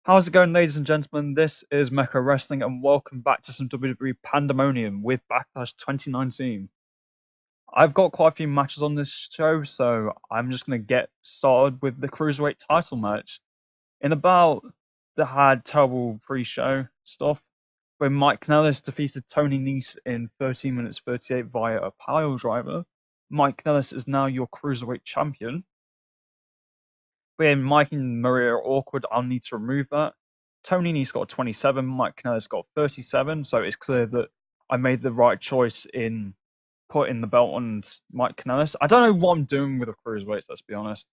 How's it going, ladies and gentlemen? This is Mecha Wrestling, and welcome back to some WWE Pandemonium with Backlash 2019. I've got quite a few matches on this show, so I'm just going to get started with the Cruiserweight title match. In about the had terrible pre-show stuff, when Mike Kanellis defeated Tony Nese in 13 minutes 38 via a pile driver, Mike Kanellis is now your Cruiserweight champion. When Mike and Maria are awkward, I'll need to remove that. Tony Nese got 27, Mike Kanellis got 37, so it's clear that I made the right choice in putting the belt on Mike Kanellis. I don't know what I'm doing with the cruiserweights, let's be honest.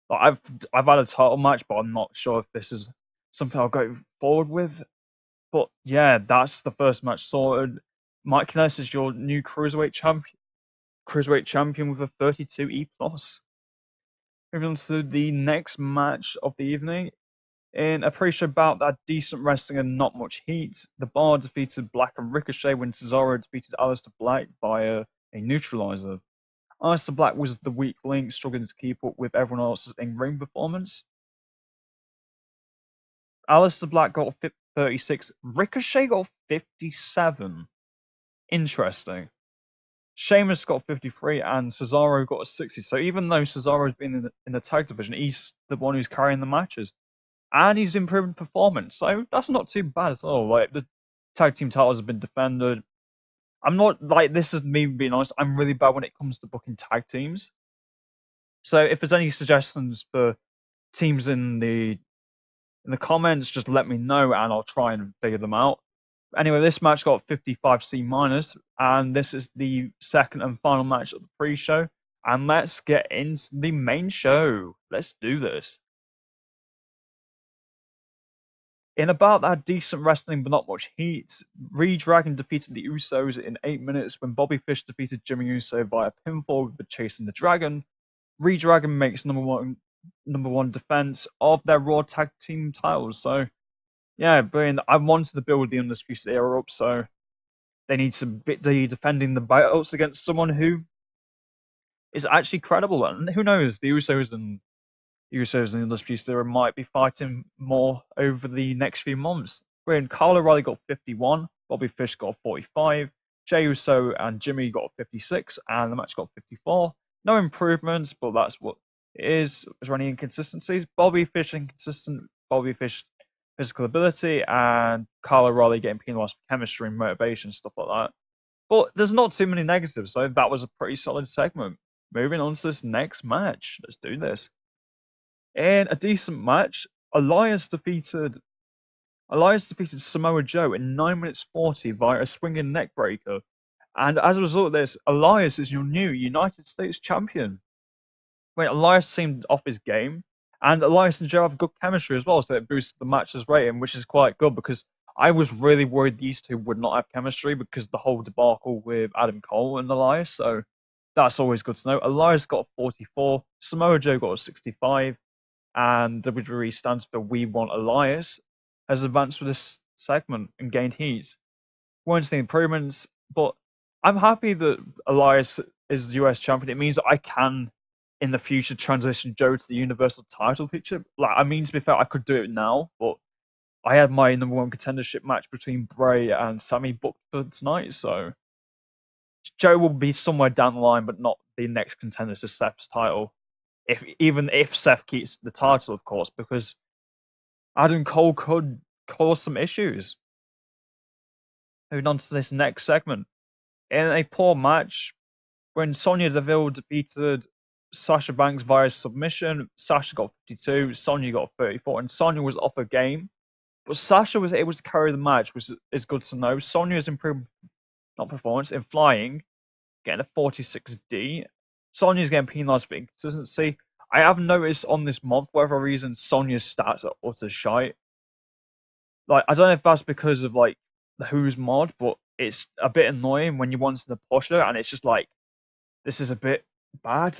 Like, I've had a title match, but I'm not sure if this is something I'll go forward with. But yeah, that's the first match sorted. Mike Kanellis is your new cruiserweight champion with a 32 E plus. Moving on to the next match of the evening. In a pre-show bout that had decent wrestling and not much heat, The Bar defeated Black and Ricochet when Cesaro defeated Aleister Black via a neutralizer. Aleister Black was the weak link, struggling to keep up with everyone else's in-ring performance. Aleister Black got 36, Ricochet got 57. Interesting. Sheamus got 53 and Cesaro got a 60. So even though Cesaro's been in the tag division, he's the one who's carrying the matches. And he's improved performance, so that's not too bad at all. Like, the tag team titles have been defended. I'm not, like, this is me being honest, I'm really bad when it comes to booking tag teams. So if there's any suggestions for teams in the comments, just let me know and I'll try and figure them out. Anyway, this match got 55 C minus, and this is the second and final match of the pre-show. And let's get into the main show. Let's do this. In about that decent wrestling but not much heat, Redragon defeated the Usos in 8 minutes when Bobby Fish defeated Jimmy Uso via pinfall with the Chasing the Dragon. Redragon makes number one defense of their Raw Tag Team titles. So, yeah, brilliant. I wanted to build the Undisputed Era up, so they need to be defending the belts against someone who is actually credible. And who knows, the Usos and the Undisputed Era might be fighting more over the next few months. When Kyle O'Reilly got 51, Bobby Fish got 45, Jey Uso and Jimmy got 56, and the match got 54. No improvements, but that's what it is. Is there any inconsistencies? Bobby Fish inconsistent, Bobby Fish physical ability, and Kyle O'Reilly getting penalized for chemistry and motivation, stuff like that. But there's not too many negatives, so that was a pretty solid segment. Moving on to this next match. Let's do this. In a decent match, Elias defeated Samoa Joe in 9 minutes 40 via a swinging neck breaker. And as a result of this, Elias is your new United States champion. When Elias seemed off his game, and Elias and Joe have good chemistry as well, so it boosted the match's rating, which is quite good because I was really worried these two would not have chemistry because the whole debacle with Adam Cole and Elias, so that's always good to know. Elias got 44, Samoa Joe got a 65, and WWE stands for We Want Elias, has advanced for this segment and gained heat. Won't see improvements, but I'm happy that Elias is the US champion. It means that I can, in the future, transition Joe to the Universal title picture. Like, I mean, to be fair, I could do it now, but I had my number one contendership match between Bray and Sammy booked for tonight, so Joe will be somewhere down the line, but not the next contender to Seth's title. Even if Seth keeps the title, of course, because Adam Cole could cause some issues. Moving on to this next segment. In a poor match, when Sonya Deville defeated Sasha Banks via submission, Sasha got 52, Sonya got 34, and Sonya was off her game. But Sasha was able to carry the match, which is good to know. Sonya has improved, not performance, in flying, getting a 46D. Sonya's getting penalized for inconsistency. I have noticed on this month, for whatever reason, Sonya's stats are utter shite. Like, I don't know if that's because of, like, the Who's mod, but it's a bit annoying when you want to push her, and it's just like, this is a bit bad.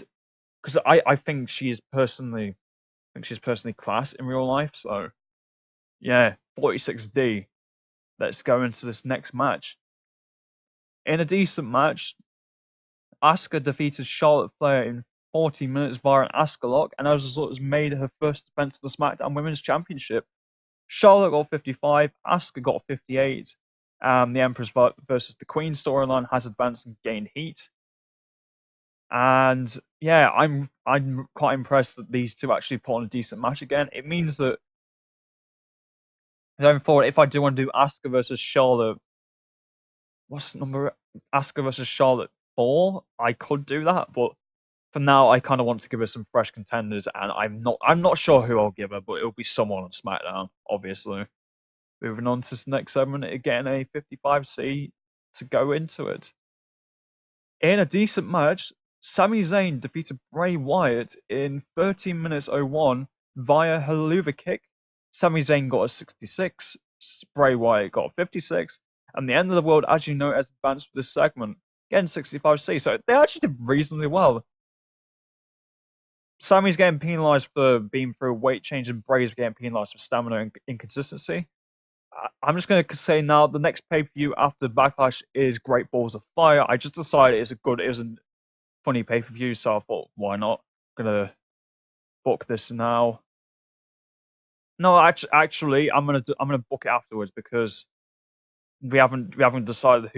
Because I think she's personally class in real life, so yeah, 46D. Let's go into this next match. In a decent match, Asuka defeated Charlotte Flair in 40 minutes via an Asuka lock, and as a result has made her first defense of the SmackDown Women's Championship. Charlotte got 55, Asuka got 58. The Empress versus the Queen storyline has advanced and gained heat. And yeah, I'm quite impressed that these two actually put on a decent match again. It means that going forward, if I do want to do Asuka versus Charlotte, what's the number? Asuka versus Charlotte 4, I could do that, but for now, I kind of want to give her some fresh contenders, and I'm not sure who I'll give her, but it'll be someone on SmackDown, obviously. Moving on to this next segment, again a 55C to go into it. In a decent match, Sami Zayn defeated Bray Wyatt in 13 minutes 01 via Helluva Kick. Sami Zayn got a 66, Bray Wyatt got a 56, and the end of the world, as you know, has advanced for this segment. Again, 65C, so they actually did reasonably well. Sami's getting penalised for being through a weight change, and Bray's getting penalised for stamina and inconsistency. I'm just going to say now, the next pay-per-view after Backlash is Great Balls of Fire. I just decided it was a funny pay-per-view, so I thought, why not? I'm going to book this now. No, actually, I'm gonna book it afterwards because we haven't decided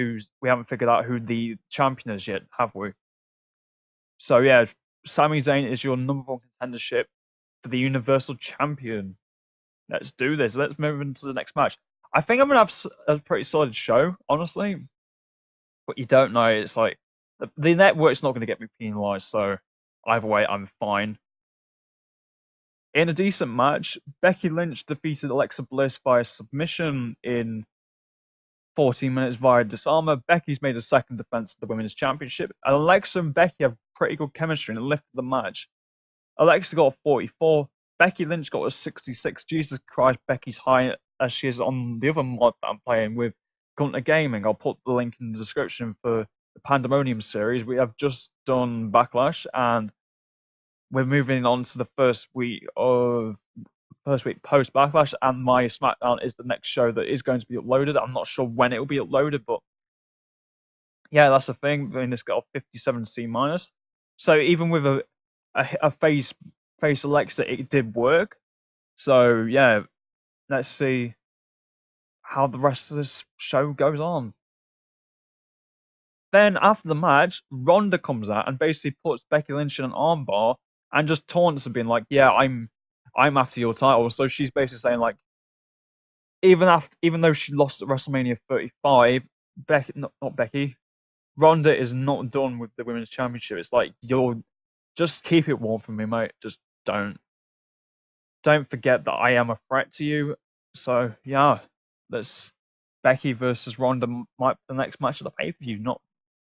we haven't figured out who the champion is yet, have we? So yeah, Sami Zayn is your number one contendership for the Universal Champion. Let's do this. Let's move into the next match. I think I'm gonna have a pretty solid show, honestly. But you don't know. It's like the network's not gonna get me penalised, so either way, I'm fine. In a decent match, Becky Lynch defeated Alexa Bliss via submission in 14 minutes via disarmer. Becky's made a second defense of the Women's Championship. And Alexa and Becky have pretty good chemistry and lifted the match. Alexa got a 44. Becky Lynch got a 66. Jesus Christ, Becky's high as she is on the other mod that I'm playing with Gunter Gaming. I'll put the link in the description for the Pandemonium series. We have just done Backlash, and we're moving on to the first week post Backlash, and my SmackDown is the next show that is going to be uploaded. I'm not sure when it will be uploaded, but yeah, that's the thing. Venus got a 57C minus. So even with a face Alexa, it did work. So yeah, let's see how the rest of this show goes on. Then after the match, Ronda comes out and basically puts Becky Lynch in an armbar and just taunts her, being like, "Yeah, I'm after your title." So she's basically saying like, even though she lost at WrestleMania 35, not Becky, Ronda is not done with the Women's Championship. It's like, just keep it warm for me, mate. Just don't forget that I am a threat to you. So yeah, that's Becky versus Ronda might be the next match of the pay-per-view.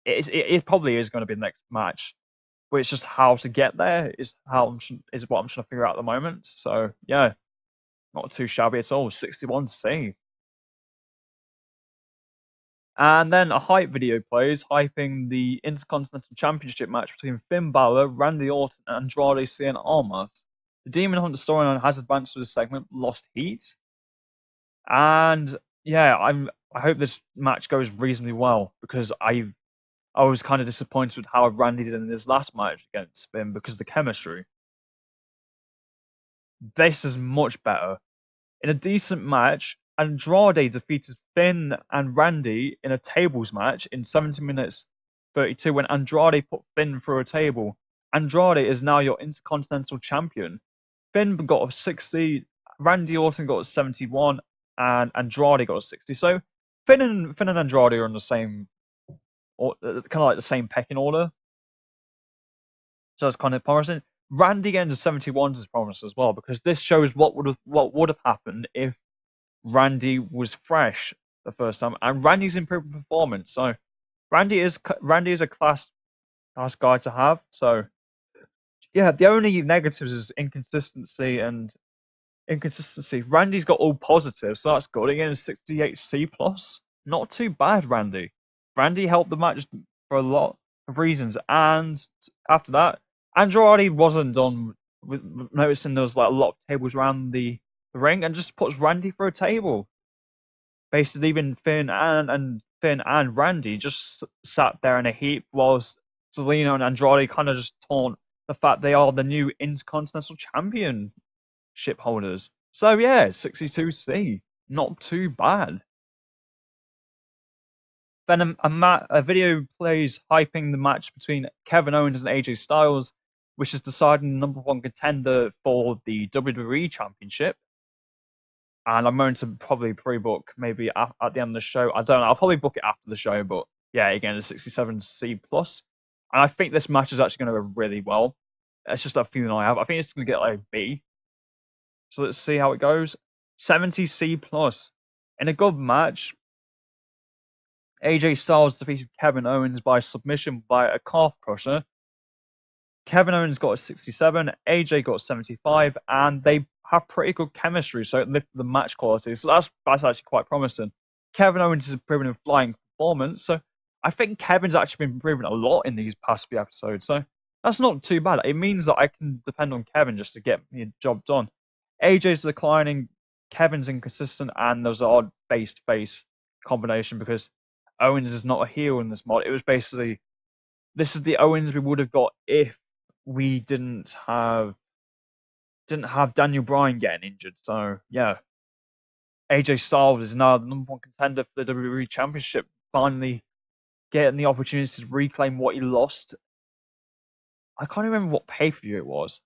It probably is going to be the next match, but it's just how to get there is what I'm trying to figure out at the moment. So yeah, not too shabby at all. 61C. And then a hype video plays, hyping the Intercontinental Championship match between Finn Balor, Randy Orton, and Andrade Cien Almas. The Demon Hunter storyline has advanced for this segment, lost heat. And yeah, I hope this match goes reasonably well, because I was kind of disappointed with how Randy did in his last match against Finn because of the chemistry. This is much better. In a decent match, Andrade defeated Finn and Randy in a tables match in 17 minutes 32 when Andrade put Finn through a table. Andrade is now your Intercontinental Champion. Finn got a 60, Randy Orton got a 71, and Andrade got a 60. So Finn and Andrade are on the same, or kind of like the same pecking order. So that's kind of promising. Randy getting to 71 is promising as well, because this shows what would have happened if Randy was fresh the first time, and Randy's improved performance. So Randy is a class guy to have. So yeah, the only negatives is inconsistency. Randy's got all positives, so that's good. Again, 68C plus, not too bad. Randy helped the match for a lot of reasons, and after that, Andrade wasn't done with noticing there was like a lot of tables around the ring, and just puts Randy for a table. Basically, even Finn and Randy just sat there in a heap, whilst Zelina and Andrade kind of just taunt the fact they are the new Intercontinental Championship holders. So yeah, 62C, not too bad. Then a video plays hyping the match between Kevin Owens and AJ Styles, which is deciding the number one contender for the WWE Championship. And I'm going to probably pre-book maybe at the end of the show. I don't know. I'll probably book it after the show, but yeah, again, a 67C plus. And I think this match is actually going to go really well. It's just a feeling I have. I think it's going to get like a B. So let's see how it goes. 70C plus. In a good match, AJ Styles defeated Kevin Owens by submission by a calf crusher. Kevin Owens got a 67, AJ got 75, and they have pretty good chemistry, so it lifted the match quality. So that's actually quite promising. Kevin Owens is improving in flying performance, so I think Kevin's actually been improving a lot in these past few episodes, so that's not too bad. It means that I can depend on Kevin just to get me a job done. AJ's declining, Kevin's inconsistent, and there's an odd face-to-face combination because Owens is not a heel in this mod. It was basically, this is the Owens we would have got if we didn't have Daniel Bryan getting injured. So yeah, AJ Styles is now the number one contender for the WWE Championship, finally getting the opportunity to reclaim what he lost. I can't remember what pay-per-view it was.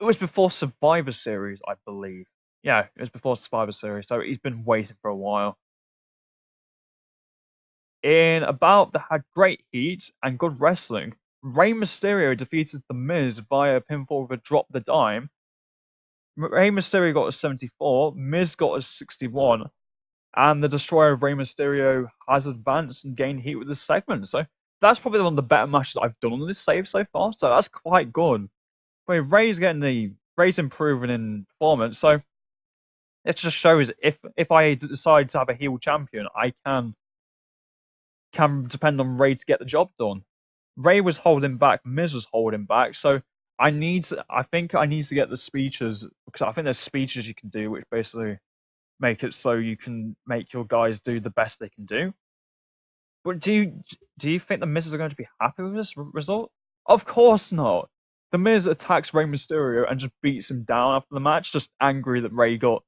It was before Survivor Series, I believe. Yeah, it was before Survivor Series, so he's been waiting for a while. In a bout that had great heat and good wrestling, Rey Mysterio defeated The Miz via pinfall with a drop the dime. Rey Mysterio got a 74, Miz got a 61, and the Destroyer of Rey Mysterio has advanced and gained heat with this segment. So that's probably one of the better matches I've done on this save so far. So that's quite good. I mean, Rey's improving in performance. So it just shows if I decide to have a heel champion, I can depend on Rey to get the job done. Rey was holding back, Miz was holding back, so I think I need to get the speeches, because I think there's speeches you can do which basically make it so you can make your guys do the best they can do. But do you think the Miz are going to be happy with this result? Of course not. The Miz attacks Rey Mysterio and just beats him down after the match, just angry that Rey got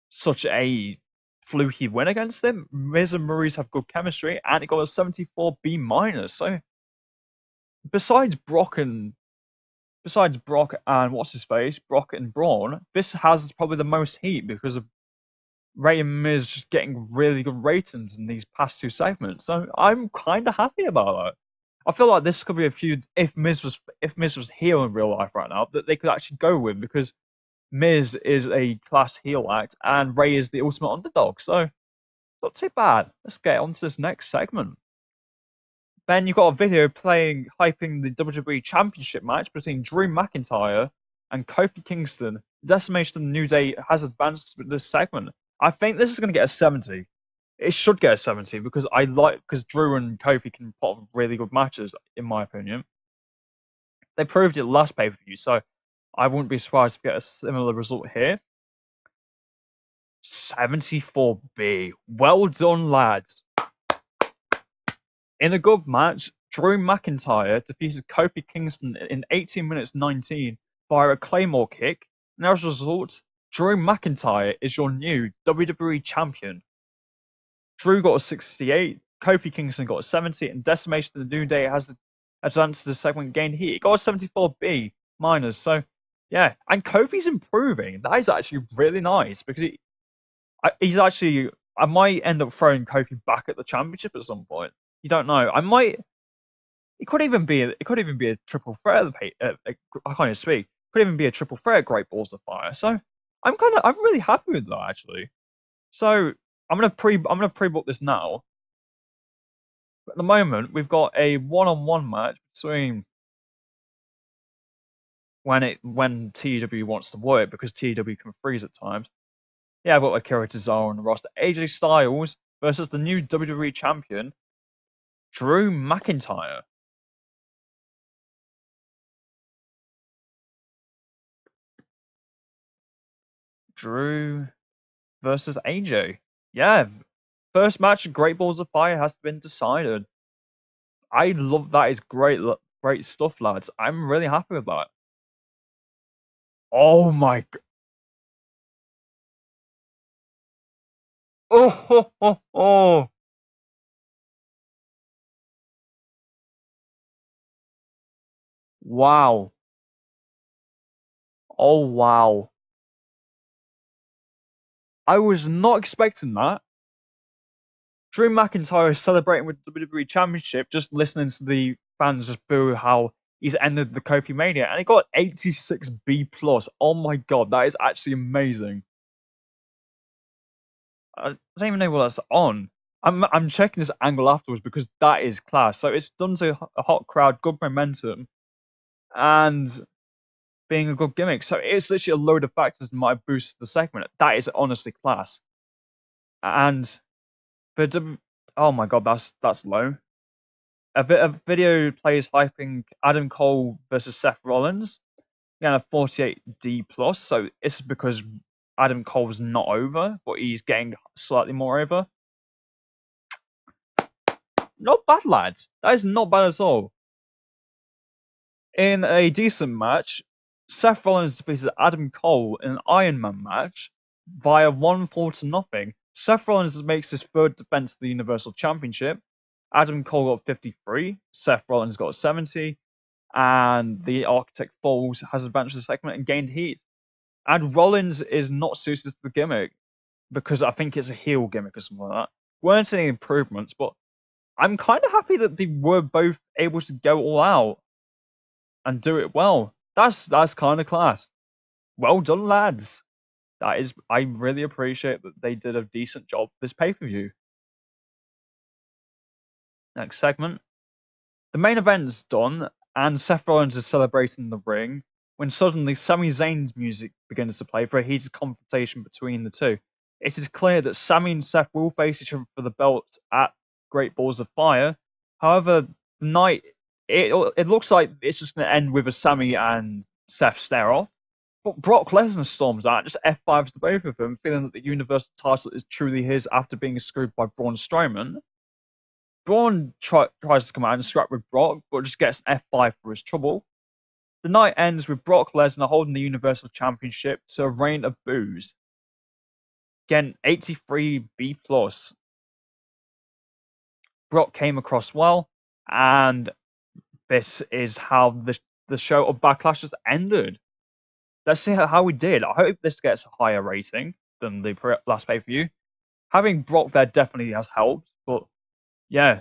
such a fluky win against him. Miz and Maurice have good chemistry, and it got a 74 B minus. So besides Brock and what's his face, Brock and Braun, this has probably the most heat because of Rey and Miz just getting really good ratings in these past two segments. So I'm kind of happy about that. I feel like this could be a feud if Miz was heel in real life right now that they could actually go with, because Miz is a class heel act and Rey is the ultimate underdog. So not too bad. Let's get on to this next segment. Then you've got a video hyping the WWE Championship match between Drew McIntyre and Kofi Kingston. The Decimation of the New Day has advanced with this segment. I think this is going to get a 70. It should get a 70 because Drew and Kofi can put on really good matches, in my opinion. They proved it last pay-per-view, so I wouldn't be surprised to get a similar result here. 74B. Well done, lads. In a good match, Drew McIntyre defeated Kofi Kingston in 18 minutes 19 via a Claymore kick, and as a result, Drew McIntyre is your new WWE Champion. Drew got a 68, Kofi Kingston got a 70, and Decimation of the New Day has advanced to the segment gained heat. It got a 74B minus, so yeah. And Kofi's improving. That is actually really nice because he's actually. I might end up throwing Kofi back at the championship at some point. You don't know. I might. It could even be a triple threat. I can't even speak. It could even be a triple threat. Great Balls of Fire. So I'm really happy with that actually. So I'm gonna pre-book this now. But at the moment, we've got a one-on-one match between when TEW wants to work, because TEW can freeze at times. Yeah, I've got Akira Tozawa on the roster. AJ Styles versus the new WWE Champion, Drew McIntyre. Drew versus AJ. Yeah, first match, Great Balls of Fire has been decided. I love that. Is great stuff, lads. I'm really happy with that. Oh my god. Oh, ho, ho, ho. Wow. Oh wow. I was not expecting that. Drew McIntyre is celebrating with the WWE Championship, just listening to the fans just boo how he's ended the Kofi Mania, and he got 86 B plus. Oh my god, that is actually amazing. I don't even know what that's on. I'm checking this angle afterwards because that is class. So it's done to a hot crowd, good momentum, and being a good gimmick. So it's literally a load of factors that might boost the segment. That is honestly class. And but oh my god, that's low. A video plays hyping Adam Cole versus Seth Rollins. Again, a 48D plus. So it's because Adam Cole's not over, but he's getting slightly more over. Not bad, lads. That is not bad at all. In a decent match, Seth Rollins defeated Adam Cole in an Iron Man match via 1-4 to nothing. Seth Rollins makes his third defense of the Universal Championship. Adam Cole got 53, Seth Rollins got 70, and the Architect Falls has advanced to the segment and gained heat. And Rollins is not suited to the gimmick because I think it's a heel gimmick or something like that. Weren't any improvements, but I'm kind of happy that they were both able to go all out and do it well. That's kind of class. Well done, lads. That is, I really appreciate that they did a decent job this pay per view. Next segment. The main event's done, and Seth Rollins is celebrating in the ring when suddenly Sami Zayn's music begins to play for a heated confrontation between the two. It is clear that Sami and Seth will face each other for the belt at Great Balls of Fire. However, the night it looks like it's just going to end with a Sami and Seth stare off. But Brock Lesnar storms out, just F5s to both of them, feeling that the Universal title is truly his after being screwed by Braun Strowman. Braun tries to come out and scrap with Brock, but just gets an F5 for his trouble. The night ends with Brock Lesnar holding the Universal Championship to a reign of boos. Again, 83 B plus. Brock came across well, and this is how the show of Backlash has ended. Let's see how we did. I hope this gets a higher rating than the last pay per view. Having Brock there definitely has helped, but yeah,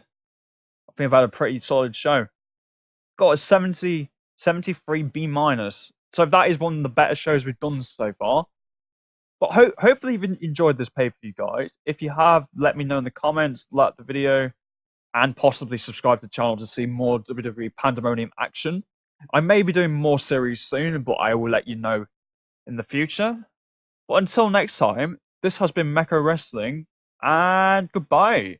I think I've had a pretty solid show. Got a 73 B minus. So that is one of the better shows we've done so far. But hopefully you've enjoyed this pay per view, guys. If you have, let me know in the comments, like the video, and possibly subscribe to the channel to see more WWE Pandemonium action. I may be doing more series soon, but I will let you know in the future. But until next time, this has been Mecha Wrestling, and goodbye.